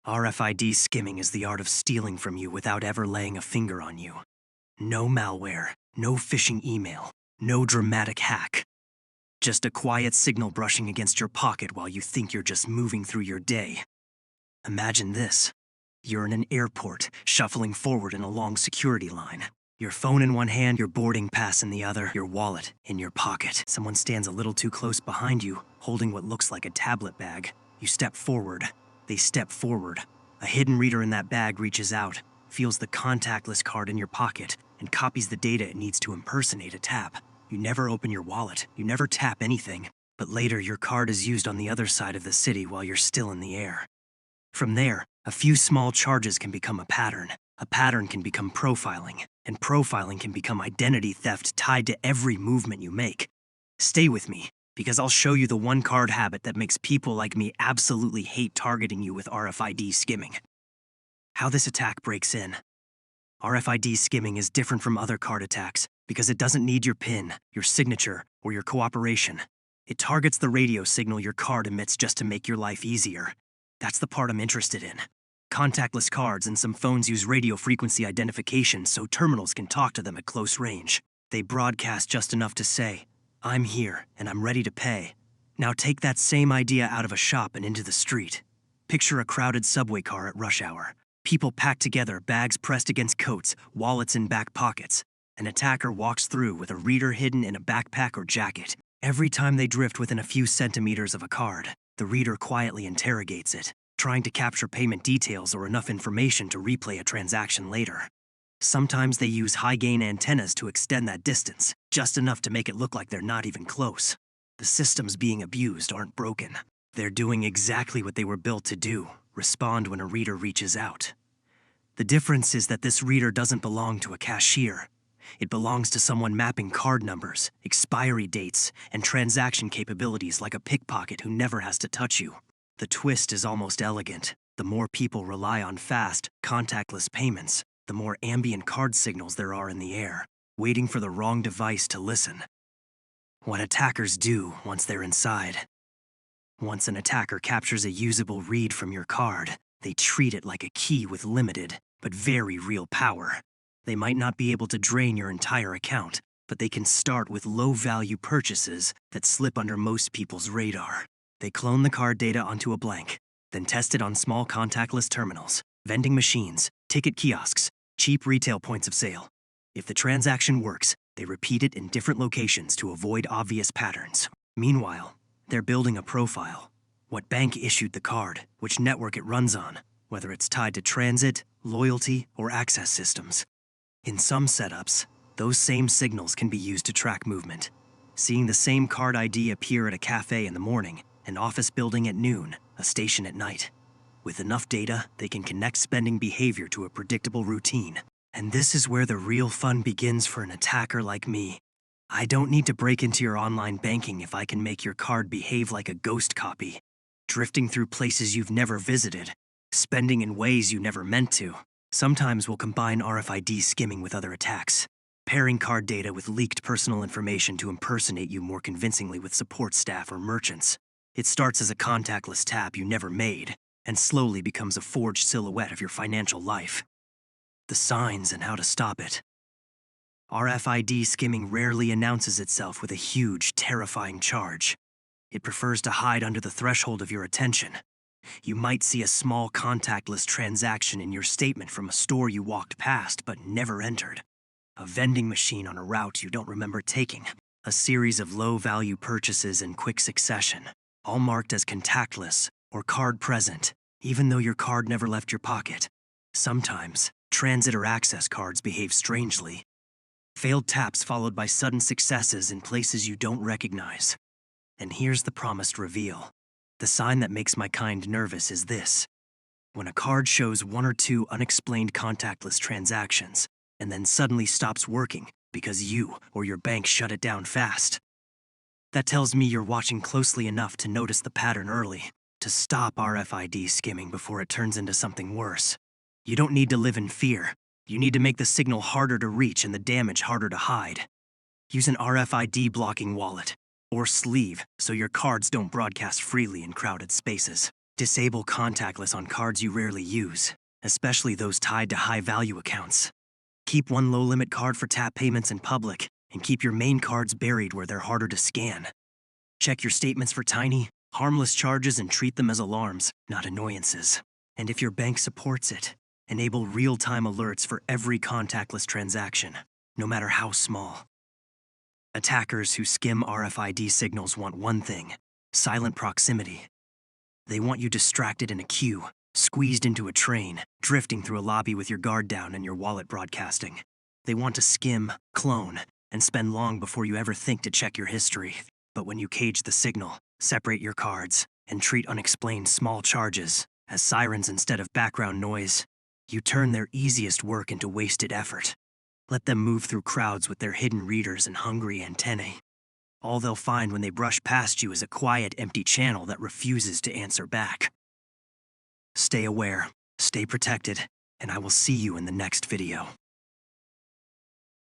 RFID skimming is the art of stealing from you without ever laying a finger on you. No malware, no phishing email, no dramatic hack. Just a quiet signal brushing against your pocket while you think you're just moving through your day. Imagine this. You're in an airport, shuffling forward in a long security line. Your phone in one hand, your boarding pass in the other, your wallet in your pocket. Someone stands a little too close behind you, holding what looks like a tablet bag. You step forward. They step forward. A hidden reader in that bag reaches out, feels the contactless card in your pocket, and copies the data it needs to impersonate a tap. You never open your wallet, you never tap anything, but later your card is used on the other side of the city while you're still in the air. From there, a few small charges can become a pattern can become profiling, and profiling can become identity theft tied to every movement you make. Stay with me, because I'll show you the one card habit that makes people like me absolutely hate targeting you with RFID skimming. How this attack breaks in. RFID skimming is different from other card attacks because it doesn't need your PIN, your signature, or your cooperation. It targets the radio signal your card emits just to make your life easier. That's the part I'm interested in. Contactless cards and some phones use radio frequency identification so terminals can talk to them at close range. They broadcast just enough to say, "I'm here and I'm ready to pay." Now take that same idea out of a shop and into the street. Picture a crowded subway car at rush hour. People packed together, bags pressed against coats, wallets in back pockets. An attacker walks through with a reader hidden in a backpack or jacket. Every time they drift within a few centimeters of a card, the reader quietly interrogates it, trying to capture payment details or enough information to replay a transaction later. Sometimes they use high-gain antennas to extend that distance, just enough to make it look like they're not even close. The systems being abused aren't broken. They're doing exactly what they were built to do, respond when a reader reaches out. The difference is that this reader doesn't belong to a cashier. It belongs to someone mapping card numbers, expiry dates, and transaction capabilities like a pickpocket who never has to touch you. The twist is almost elegant. The more people rely on fast, contactless payments, the more ambient card signals there are in the air, waiting for the wrong device to listen. What attackers do once they're inside. Once an attacker captures a usable read from your card, they treat it like a key with limited, but very real power. They might not be able to drain your entire account, but they can start with low-value purchases that slip under most people's radar. They clone the card data onto a blank, then test it on small contactless terminals, vending machines, ticket kiosks, cheap retail points of sale. If the transaction works, they repeat it in different locations to avoid obvious patterns. Meanwhile, they're building a profile. What bank issued the card, which network it runs on, whether it's tied to transit, loyalty, or access systems. In some setups, those same signals can be used to track movement. Seeing the same card ID appear at a cafe in the morning, an office building at noon, a station at night. With enough data, they can connect spending behavior to a predictable routine. And this is where the real fun begins for an attacker like me. I don't need to break into your online banking if I can make your card behave like a ghost copy, drifting through places you've never visited, spending in ways you never meant to. Sometimes we'll combine RFID skimming with other attacks, pairing card data with leaked personal information to impersonate you more convincingly with support staff or merchants. It starts as a contactless tap you never made, and slowly becomes a forged silhouette of your financial life. The signs and how to stop it. RFID skimming rarely announces itself with a huge, terrifying charge. It prefers to hide under the threshold of your attention. You might see a small contactless transaction in your statement from a store you walked past but never entered. A vending machine on a route you don't remember taking. A series of low-value purchases in quick succession, all marked as contactless or card present, even though your card never left your pocket. Sometimes, transit or access cards behave strangely. Failed taps followed by sudden successes in places you don't recognize. And here's the promised reveal. The sign that makes my kind nervous is this. When a card shows one or two unexplained contactless transactions, and then suddenly stops working because you or your bank shut it down fast. That tells me you're watching closely enough to notice the pattern early, to stop RFID skimming before it turns into something worse. You don't need to live in fear. You need to make the signal harder to reach and the damage harder to hide. Use an RFID blocking wallet or sleeve so your cards don't broadcast freely in crowded spaces. Disable contactless on cards you rarely use, especially those tied to high-value accounts. Keep one low-limit card for tap payments in public, and keep your main cards buried where they're harder to scan. Check your statements for tiny, harmless charges and treat them as alarms, not annoyances. And if your bank supports it, enable real-time alerts for every contactless transaction, no matter how small. Attackers who skim RFID signals want one thing: silent proximity. They want you distracted in a queue, squeezed into a train, drifting through a lobby with your guard down and your wallet broadcasting. They want to skim, clone, and spend long before you ever think to check your history. But when you cage the signal, separate your cards, and treat unexplained small charges as sirens instead of background noise, you turn their easiest work into wasted effort. Let them move through crowds with their hidden readers and hungry antennae. All they'll find when they brush past you is a quiet, empty channel that refuses to answer back. Stay aware, stay protected, and I will see you in the next video.